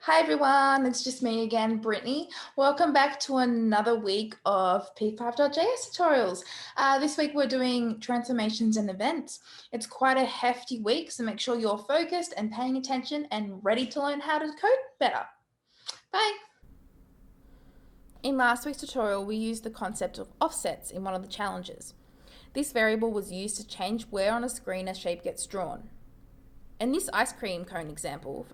Hi everyone, it's just me again, Brittany. Welcome back to another week of P5.js tutorials. This week we're doing transformations and events. It's quite a hefty week, so make sure you're focused and paying attention and ready to learn how to code better. Bye. In last week's tutorial, we used the concept of offsets in one of the challenges. This variable was used to change where on a screen a shape gets drawn. In this ice cream cone example,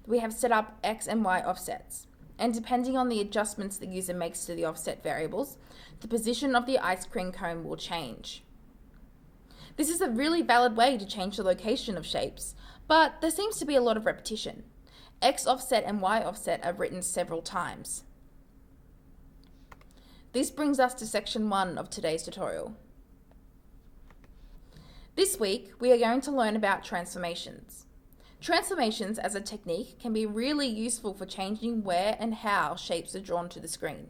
we have set up X and Y offsets. And depending on the adjustments the user makes to the offset variables, the position of the ice cream cone will change. This is a really valid way to change the location of shapes, but there seems to be a lot of repetition. X offset and Y offset are written several times. This brings us to section 1 of today's tutorial. This week, we are going to learn about transformations. Transformations as a technique can be really useful for changing where and how shapes are drawn to the screen.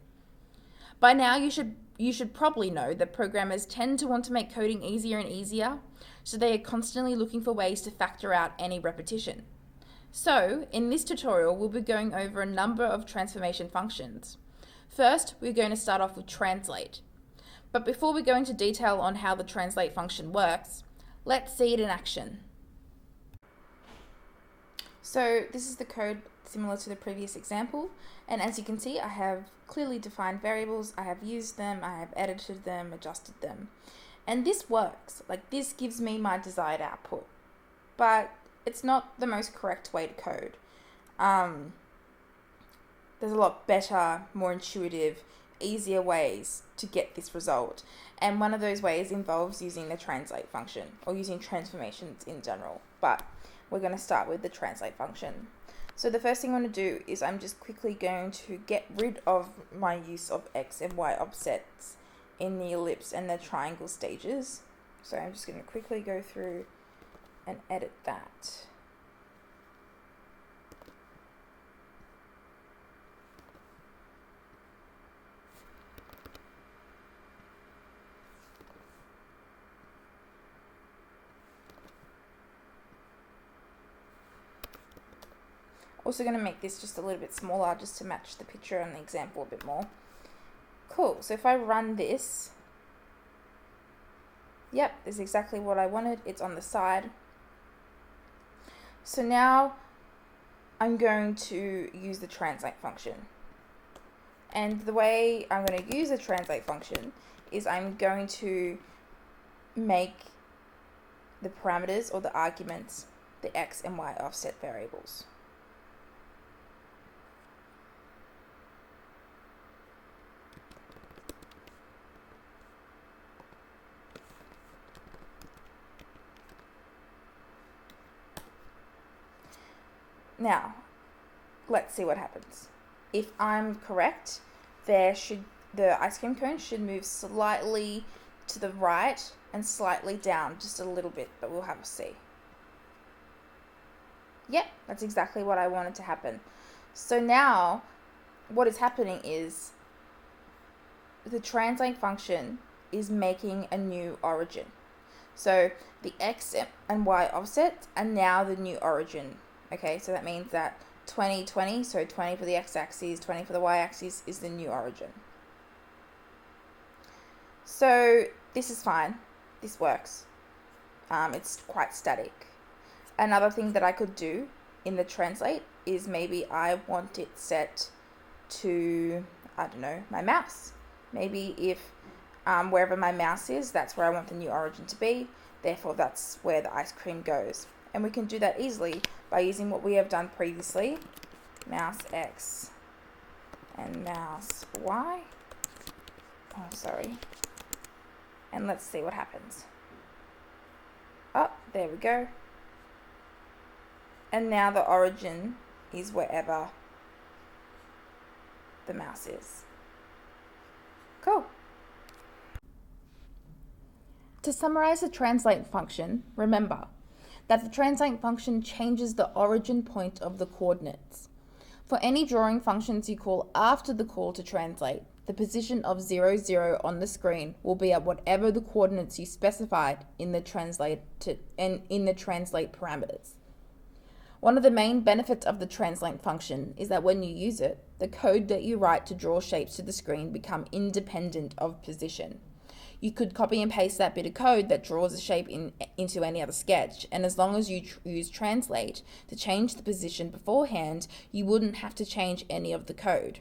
By now you should probably know that programmers tend to want to make coding easier and easier, so they are constantly looking for ways to factor out any repetition. So, in this tutorial, we'll be going over a number of transformation functions. First, we're going to start off with translate. But before we go into detail on how the translate function works, let's see it in action. So this is the code similar to the previous example, and as you can see, I have clearly defined variables. I have used them, I have edited them, adjusted them, and this works. Like, this gives me my desired output, but it's not the most correct way to code. There's a lot better, more intuitive, easier ways to get this result, and one of those ways involves using the translate function or using transformations in general, but we're going to start with the translate function. So the first thing I'm going to do is I'm just quickly going to get rid of my use of X and Y offsets in the ellipse and the triangle stages. So I'm just going to quickly go through and edit that. Also going to make this just a little bit smaller just to match the picture and the example a bit more. Cool, so if I run this, yep, this is exactly what I wanted. It's on the side. So now I'm going to use the translate function. And the way I'm going to use the translate function is I'm going to make the parameters or the arguments the X and Y offset variables. Now, let's see what happens. If I'm correct, the ice cream cone should move slightly to the right and slightly down just a little bit, but we'll have a see. Yep, that's exactly what I wanted to happen. So now what is happening is the translate function is making a new origin. So the X and Y offsets are now the new origin. Okay, so that means that 20, 20, so 20 for the x-axis, 20 for the y-axis is the new origin. So this is fine. This works. It's quite static. Another thing that I could do in the translate is maybe I want it set to, I don't know, my mouse. Maybe if wherever my mouse is, that's where I want the new origin to be. Therefore, that's where the ice cream goes. And we can do that easily by using what we have done previously, mouse X and mouse Y. Oh, sorry. And let's see what happens. Oh, there we go. And now the origin is wherever the mouse is. Cool. To summarize the translate function, remember that the translate function changes the origin point of the coordinates. For any drawing functions you call after the call to translate, the position of 0, 0 on the screen will be at whatever the coordinates you specified in the translate parameters. One of the main benefits of the translate function is that when you use it, the code that you write to draw shapes to the screen become independent of position. You could copy and paste that bit of code that draws a shape into any other sketch, and as long as you use translate to change the position beforehand, you wouldn't have to change any of the code.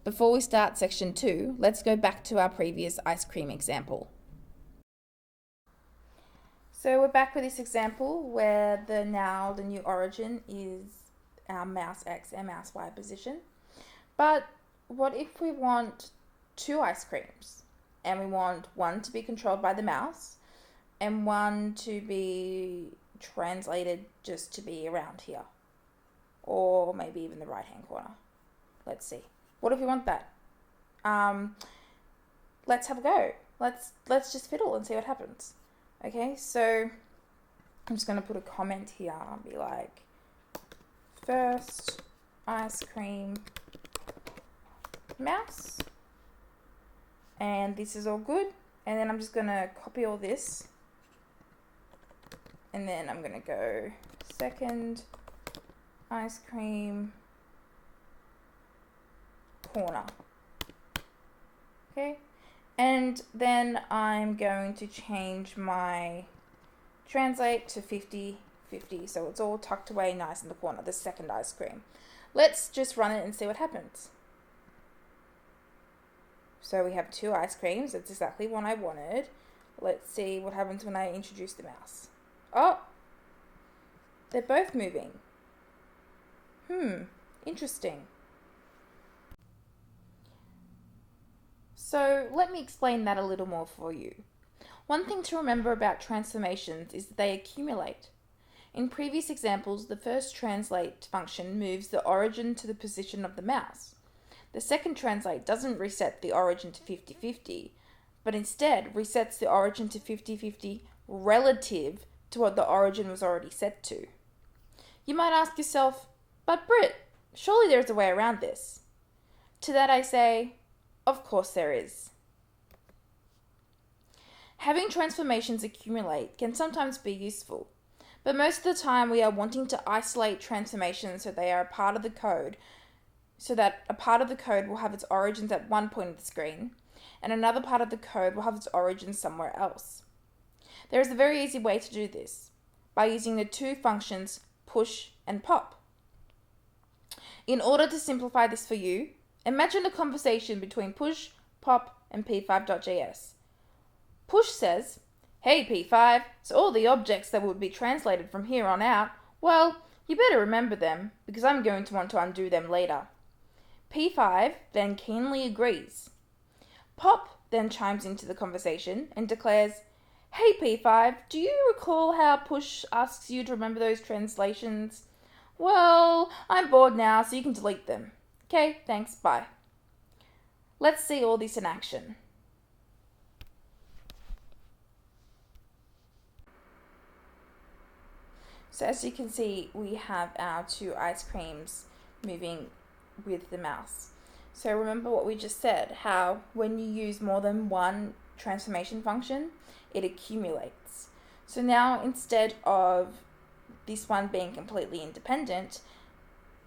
Before we start section 2, let's go back to our previous ice cream example. So we're back with this example where the new origin is our mouse X and mouse Y position. But what if we want 2 ice creams and we want one to be controlled by the mouse and one to be translated just to be around here, or maybe even the right hand corner? Let's see. What if we want that? Let's have a go. Let's just fiddle and see what happens. Okay, so I'm just going to put a comment here and be like, first ice cream mouse, and this is all good. And then I'm just going to copy all this, and then I'm going to go second ice cream corner. Okay, and then I'm going to change my translate to 50-50, so it's all tucked away nice in the corner, the second ice cream. Let's just run it and see what happens. So we have 2 ice creams. That's exactly what I wanted. Let's see what happens when I introduce the mouse. Oh, they're both moving. Interesting. So let me explain that a little more for you. One thing to remember about transformations is that they accumulate. In previous examples, the first translate function moves the origin to the position of the mouse. The second translate doesn't reset the origin to 50-50, but instead resets the origin to 50-50 relative to what the origin was already set to. You might ask yourself, but Britt, surely there's a way around this. To that I say, of course there is. Having transformations accumulate can sometimes be useful, but most of the time we are wanting to isolate transformations so they are a part of the code, so that a part of the code will have its origins at one point of the screen, and another part of the code will have its origins somewhere else. There is a very easy way to do this, by using the 2 functions push and pop. In order to simplify this for you, imagine a conversation between push, pop, and p5.js. Push says, hey P5, so all the objects that would be translated from here on out, well, you better remember them, because I'm going to want to undo them later. P5 then keenly agrees. Pop then chimes into the conversation and declares, hey P5, do you recall how push asks you to remember those translations? Well, I'm bored now, so you can delete them. Okay, thanks, bye. Let's see all this in action. So as you can see, we have our 2 ice creams moving with the mouse. So remember what we just said, how when you use more than one transformation function, it accumulates. So now instead of this one being completely independent,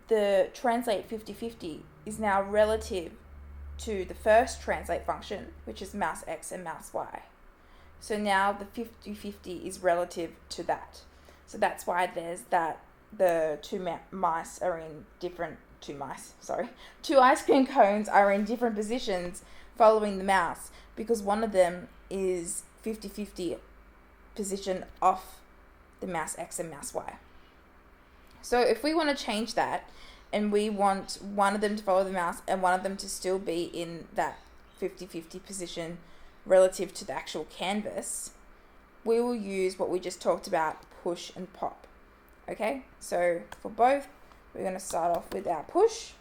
the translate 50-50 is now relative to the first translate function, which is mouse X and mouse Y. So now the 50-50 is relative to that. So that's why there's that the 2 ice cream cones are in different positions following the mouse, because one of them is 50-50 position off the mouse X and mouse Y. So if we want to change that and we want one of them to follow the mouse and one of them to still be in that 50-50 position relative to the actual canvas, we will use what we just talked about, push and pop. Okay, so for both, we're going to start off with our push,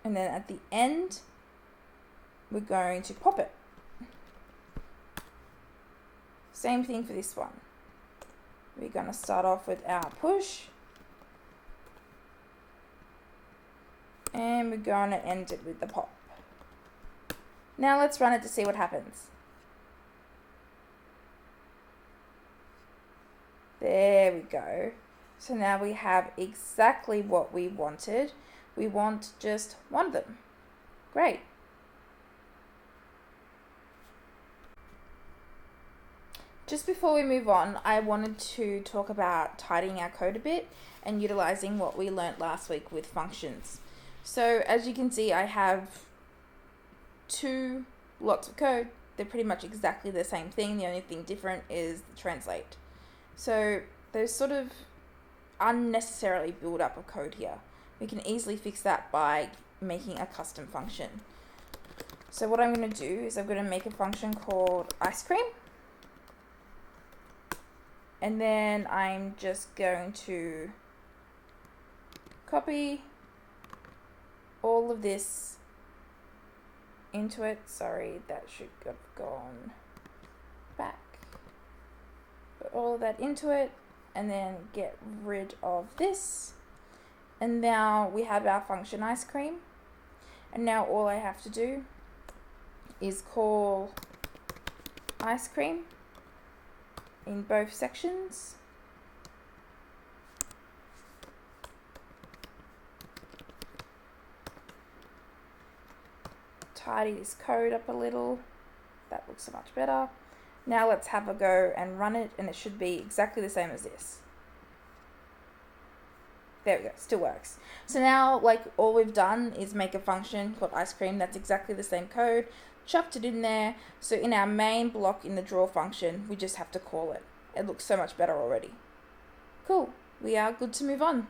and then at the end, we're going to pop it. Same thing for this one. We're going to start off with our push, and we're going to end it with the pop. Now let's run it to see what happens. There we go. So now we have exactly what we wanted. We want just one of them. Great. Just before we move on, I wanted to talk about tidying our code a bit and utilizing what we learnt last week with functions. So as you can see, I have two lots of code. They're pretty much exactly the same thing. The only thing different is the translate. So there's sort of unnecessarily build up of code here. We can easily fix that by making a custom function. So what I'm going to do is I'm going to make a function called ice cream. And then I'm just going to copy all of this into it. Sorry, that should have gone back. Put all of that into it and then get rid of this. And now we have our function ice cream. And now all I have to do is call ice cream in both sections. Tidy this code up a little. That looks so much better. Now let's have a go and run it, and it should be exactly the same as this. There we go, still works. So now, like, all we've done is make a function called ice cream. That's exactly the same code. Chucked it in there. So in our main block in the draw function, we just have to call it. It looks so much better already. Cool, we are good to move on.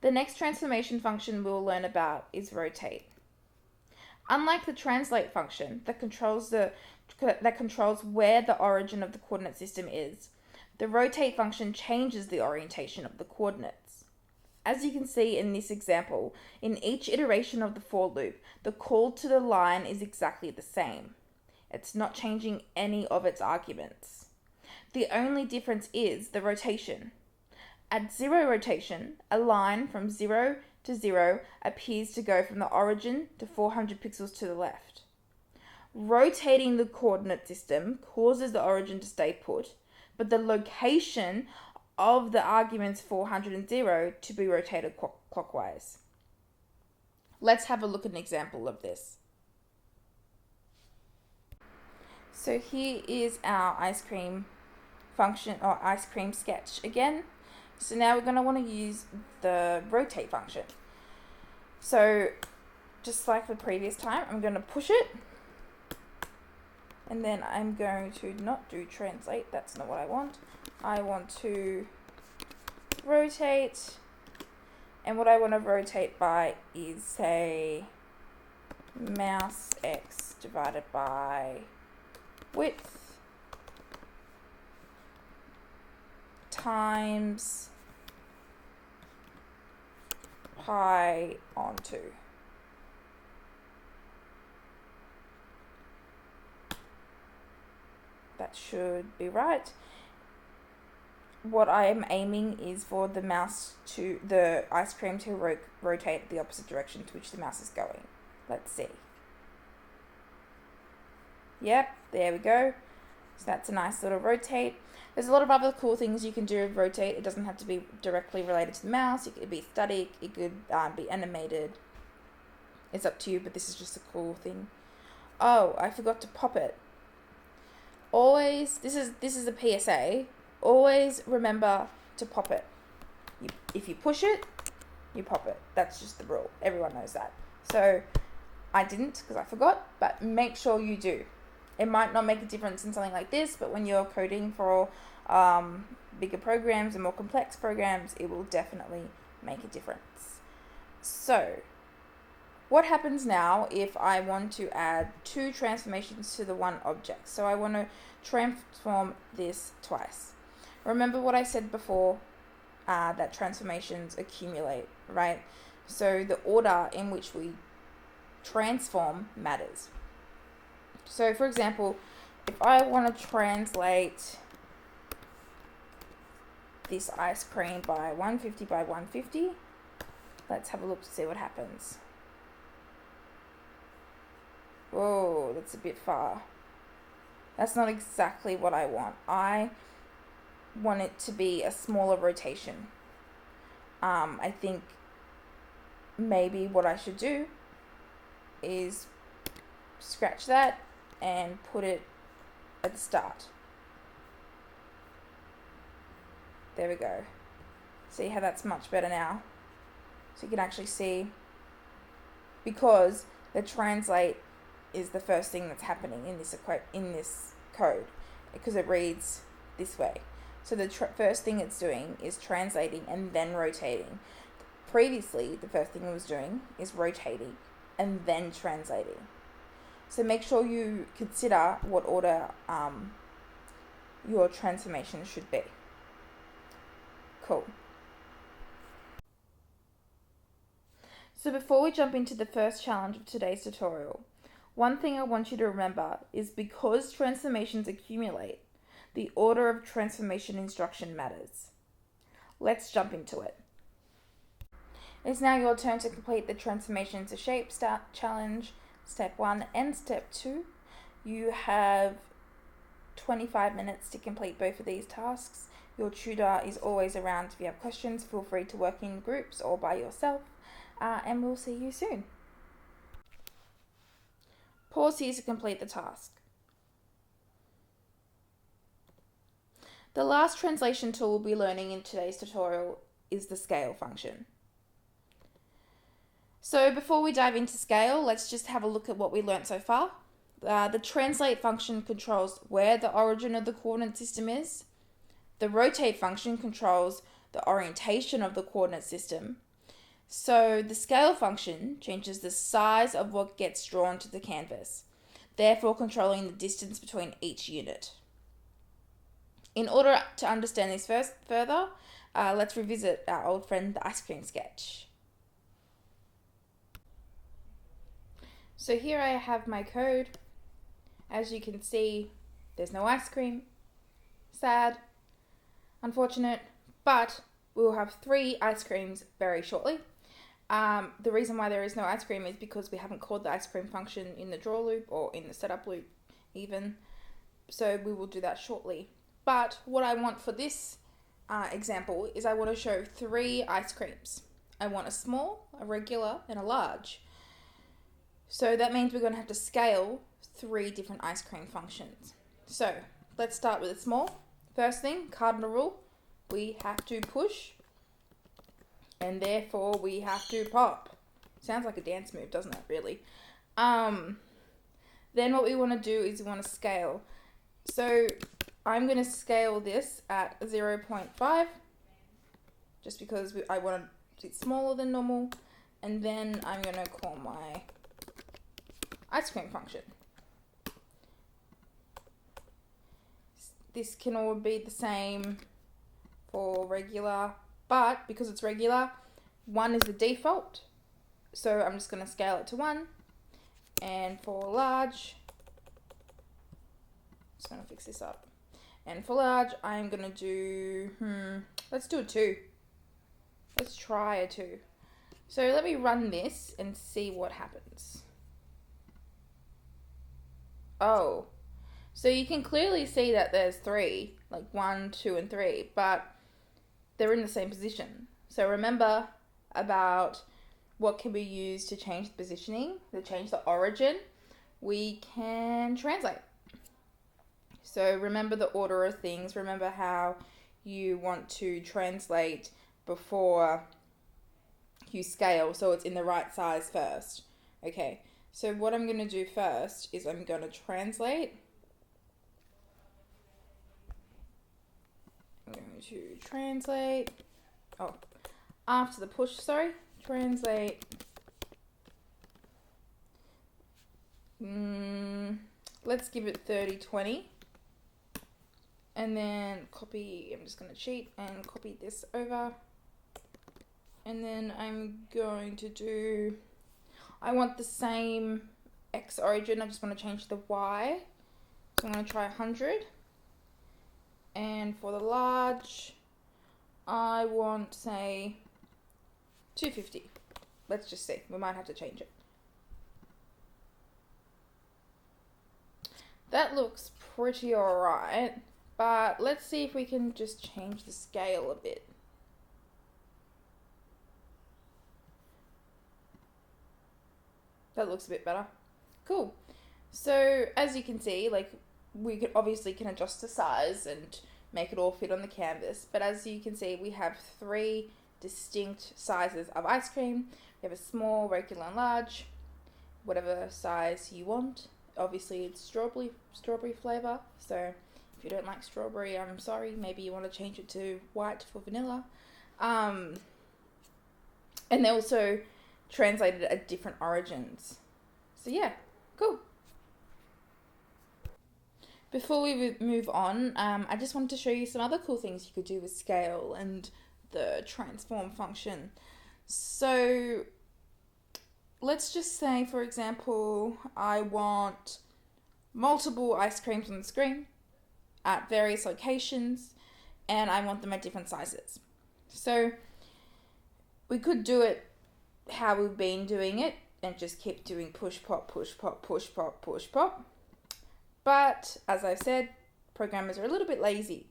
The next transformation function we'll learn about is rotate. Unlike the translate function that controls where the origin of the coordinate system is, the rotate function changes the orientation of the coordinates. As you can see in this example, in each iteration of the for loop, the call to the line is exactly the same. It's not changing any of its arguments. The only difference is the rotation. At zero rotation, a line from 0 to 0 appears to go from the origin to 400 pixels to the left. Rotating the coordinate system causes the origin to stay put, but the location of the arguments 400 and 0 to be rotated clockwise. Let's have a look at an example of this. So here is our ice cream function, or ice cream sketch again. So now we're going to want to use the rotate function. So just like the previous time, I'm going to push it. And then I'm going to not do translate. That's not what I want. I want to rotate. And what I want to rotate by is, say, mouse x divided by width times pi onto. That should be right. What I am aiming is for the ice cream to rotate the opposite direction to which the mouse is going. Let's see. Yep, there we go. So that's a nice little rotate. There's a lot of other cool things you can do with rotate. It doesn't have to be directly related to the mouse. It could be static. It could be animated. It's up to you, but this is just a cool thing. Oh, I forgot to pop it. Always, this is a PSA. Always remember to pop it. If you push it, you pop it. That's just the rule. Everyone knows that. So I didn't because I forgot, but make sure you do. It might not make a difference in something like this, but when you're coding for bigger programs and more complex programs, it will definitely make a difference. So what happens now if I want to add two transformations to the one object? So I want to transform this twice. Remember what I said before, that transformations accumulate, right? So the order in which we transform matters. So for example, if I want to translate this ice cream by 150 by 150, let's have a look to see what happens. Whoa, that's a bit far. That's not exactly what I want. I want it to be a smaller rotation. I think maybe what I should do is scratch that and put it at the start. There we go. See how that's much better now? So you can actually see, because the translate is the first thing that's happening in this code, because it reads this way. So the first thing it's doing is translating and then rotating. Previously, the first thing it was doing is rotating and then translating. So make sure you consider what order your transformation should be. Cool. So before we jump into the first challenge of today's tutorial, one thing I want you to remember is because transformations accumulate, the order of transformation instruction matters. Let's jump into it. It's now your turn to complete the transformation to shape challenge, step 1 and step 2. You have 25 minutes to complete both of these tasks. Your tutor is always around. If you have questions, feel free to work in groups or by yourself, and we'll see you soon. Pause here to complete the task. The last translation tool we'll be learning in today's tutorial is the scale function. So before we dive into scale, let's just have a look at what we learnt so far. The translate function controls where the origin of the coordinate system is. The rotate function controls the orientation of the coordinate system. So the scale function changes the size of what gets drawn to the canvas, therefore controlling the distance between each unit. In order to understand this further, let's revisit our old friend, the ice cream sketch. So here I have my code. As you can see, there's no ice cream. Sad, unfortunate, but we will have 3 ice creams very shortly. The reason why there is no ice cream is because we haven't called the ice cream function in the draw loop or in the setup loop even. So we will do that shortly. But what I want for this example is I want to show 3 ice creams. I want a small, a regular, and a large. So that means we're going to have to scale 3 different ice cream functions. So let's start with a small. First thing, cardinal rule, we have to push and therefore we have to pop. Sounds like a dance move, doesn't it, really? Then what we want to do is we want to scale. So I'm going to scale this at 0.5 just because I want it smaller than normal, and then I'm going to call my ice cream function. This can all be the same for regular, but because it's regular, 1 is the default. So I'm just going to scale it to 1. And for large, just going to fix this up. And for large, I'm going to do, let's do a 2. Let's try a 2. So let me run this and see what happens. Oh, so you can clearly see that there's 3, like 1, 2, and 3, but they're in the same position. So remember about what can be used to change the positioning, to change the origin. We can translate. So remember the order of things. Remember how you want to translate before you scale, so it's in the right size first. Okay, so what I'm going to do first is I'm going to translate. I'm going to translate. Oh, after the push, sorry. Translate. Let's give it 3020. And then copy, I'm just going to cheat and copy this over. And then I'm going to do, I want the same X origin, I just want to change the Y. So I'm going to try 100. And for the large, I want, say, 250. Let's just see, we might have to change it. That looks pretty alright, but let's see if we can just change the scale a bit. That looks a bit better. Cool. So as you can see, like, we can adjust the size and make it all fit on the canvas, but as you can see, we have 3 distinct sizes of ice cream. We have a small, regular, and large, whatever size you want. Obviously it's strawberry flavor, so if you don't like strawberry, I'm sorry, maybe you want to change it to white for vanilla. And they also translated at different origins. So yeah, cool. Before we move on, I just wanted to show you some other cool things you could do with scale and the transform function. So let's just say, for example, I want multiple ice creams on the screen at various locations, and I want them at different sizes. So we could do it how we've been doing it and just keep doing push pop, push pop, push pop, push pop. But as I said, programmers are a little bit lazy.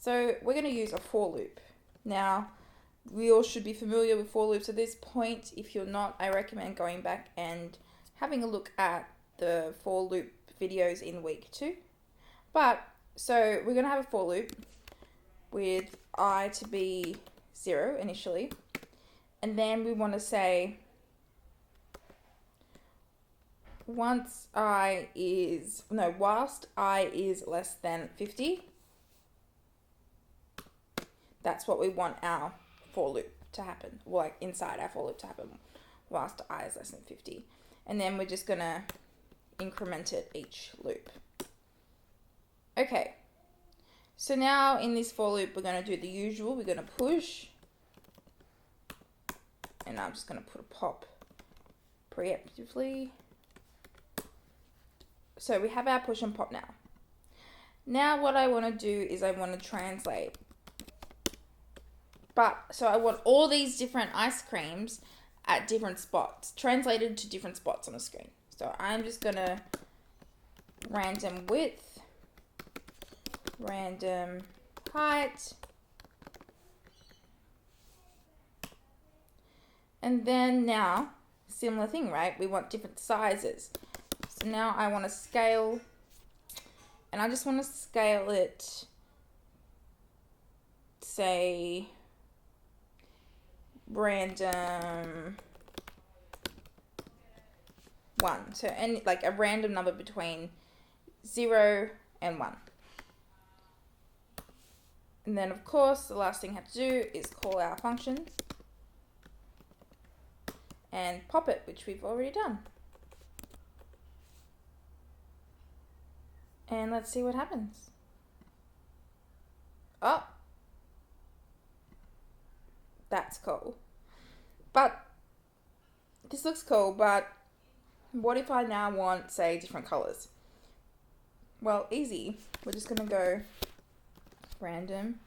So we're going to use a for loop. Now, we all should be familiar with for loops at this point. If you're not, I recommend going back and having a look at the for loop videos in week 2. But, so we're going to have a for loop with I to be 0 initially. And then we want to say, whilst I is less than 50. That's what we want our for loop to happen, like inside our for loop to happen, whilst I is less than 50. And then we're just going to increment it each loop. Okay, so now in this for loop, we're going to do the usual. We're going to push, and I'm just going to put a pop preemptively. So we have our push and pop now. Now what I want to do is I want to translate. So I want all these different ice creams at different spots, translated to different spots on the screen. So I'm just going to random width, random height, and then now, similar thing, right? We want different sizes. So now I want to scale, and I just want to scale it, say, random 1. So any, like a random number between 0 and 1. And then of course the last thing I have to do is call our function and pop it, which we've already done. And let's see what happens. Oh, that's cool. But this looks cool, but what if I now want, say, different colors? Well, easy. We're just going to go random.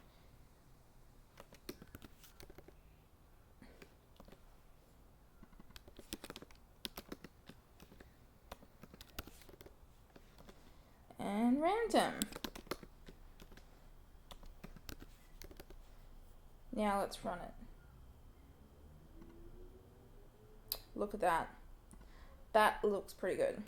And random. Now let's run it. Look at that. That looks pretty good.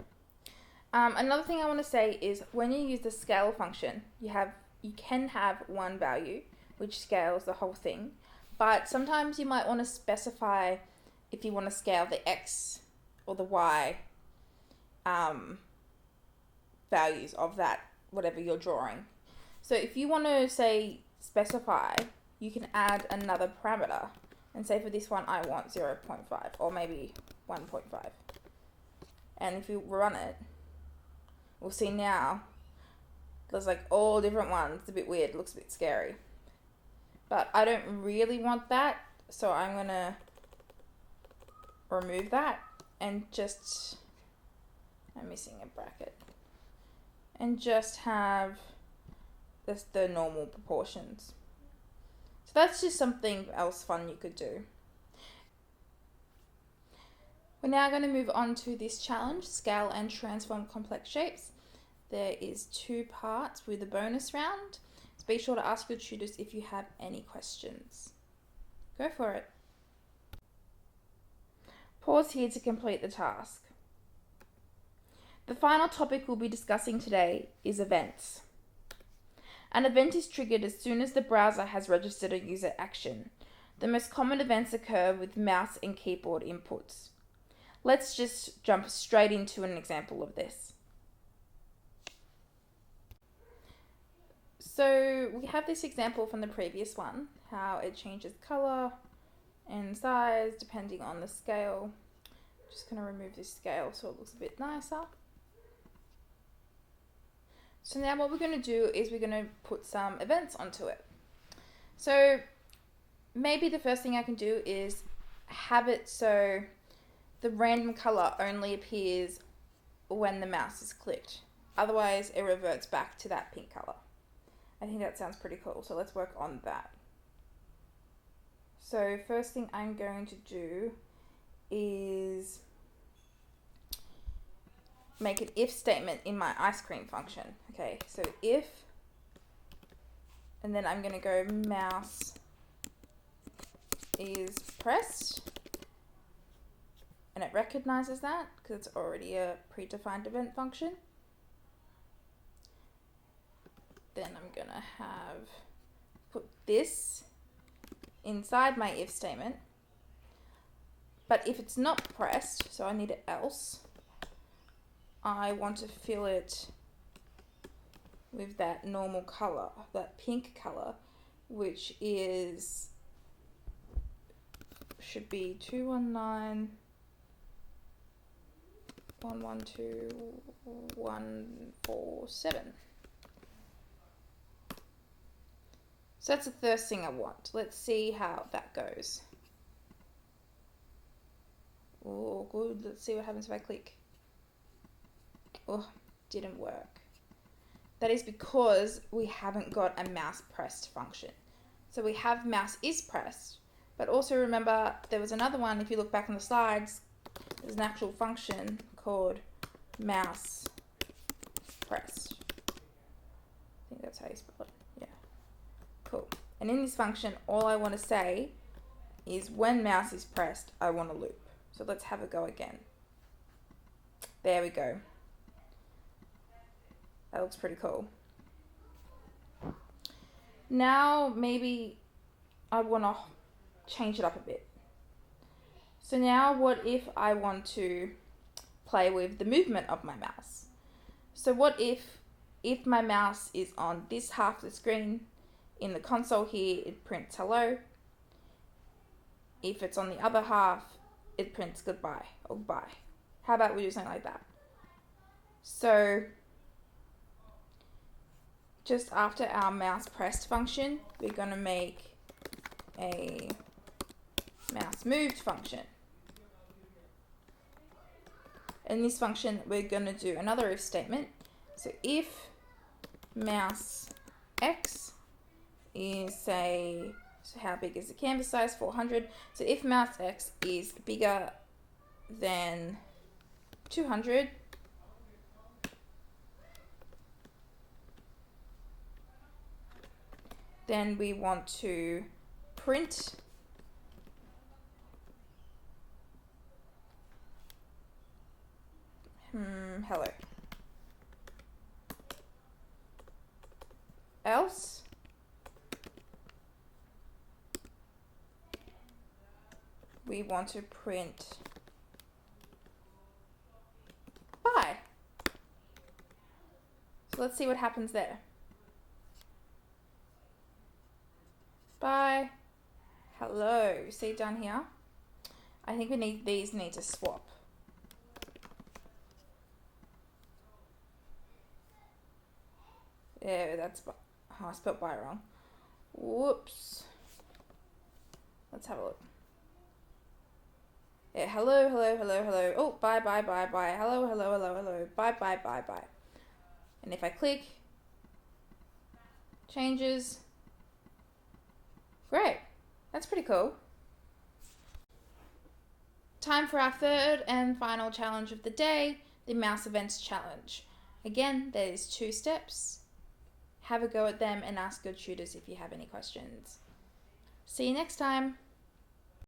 Another thing I want to say is when you use the scale function, you can have one value which scales the whole thing, but sometimes you might want to specify if you want to scale the X or the Y values of that, whatever you're drawing. So if you want to, say, specify, you can add another parameter and say for this one I want 0.5 or maybe 1.5. And if you run it, we'll see now there's like all different ones. It's a bit weird, it looks a bit scary. But I don't really want that, so I'm gonna remove that and just, I'm missing a bracket, and just have this, the normal proportions. So that's just something else fun you could do. We're now going to move on to this challenge, scale and transform complex shapes. there is 2 parts with a bonus round. So be sure to ask your tutors if you have any questions. Go for it. Pause here to complete the task. The final topic we'll be discussing today is events. An event is triggered as soon as the browser has registered a user action. The most common events occur with mouse and keyboard inputs. Let's just jump straight into an example of this. So we have this example from the previous one, how it changes color and size depending on the scale. Just going to remove this scale so it looks a bit nicer. So now what we're going to do is we're going to put some events onto it. So maybe the first thing I can do is have it so the random color only appears when the mouse is clicked. Otherwise, it reverts back to that pink color. I think that sounds pretty cool. So let's work on that. So first thing I'm going to do is make an if statement in my ice cream function. Okay, so if, and then I'm going to go mouse is pressed, and it recognizes that because it's already a predefined event function. Then I'm going to put this inside my if statement. But if it's not pressed, so I need an else, I want to fill it with that normal color, that pink color, which should be 219.112.147. So that's the first thing I want. Let's see how that goes. Oh, good. Let's see what happens if I click. Oh, didn't work. That is because we haven't got a mouse pressed function. So we have mouse is pressed, but also remember there was another one, if you look back on the slides, there's an actual function called mouse pressed. I think that's how you spell it. Yeah. Cool. And in this function, all I want to say is when mouse is pressed, I want a loop. So let's have a go again. There we go. That looks pretty cool. Now maybe I want to change it up a bit. So now what if I want to play with the movement of my mouse? So what if my mouse is on this half of the screen, in the console here, it prints hello. If it's on the other half, it prints goodbye or bye. How about we do something like that? So just after our mouse pressed function, we're going to make a mouse moved function. In this function, we're going to do another if statement. So if mouse X is, say, so how big is the canvas size? 400. So if mouse X is bigger than 200, then we want to print hello. Else we want to print bye. So let's see what happens there. Bye. Hello. See down here? I think these need to swap. Yeah, that's, oh, I spelled bye wrong. Whoops. Let's have a look. Yeah, hello, hello, hello, hello. Oh, bye, bye, bye, bye. Hello, hello, hello, hello. Bye, bye, bye, bye. And if I click, changes. Great. That's pretty cool. Time for our third and final challenge of the day, the mouse events challenge. Again, there's 2 steps. Have a go at them and ask your tutors if you have any questions. See you next time.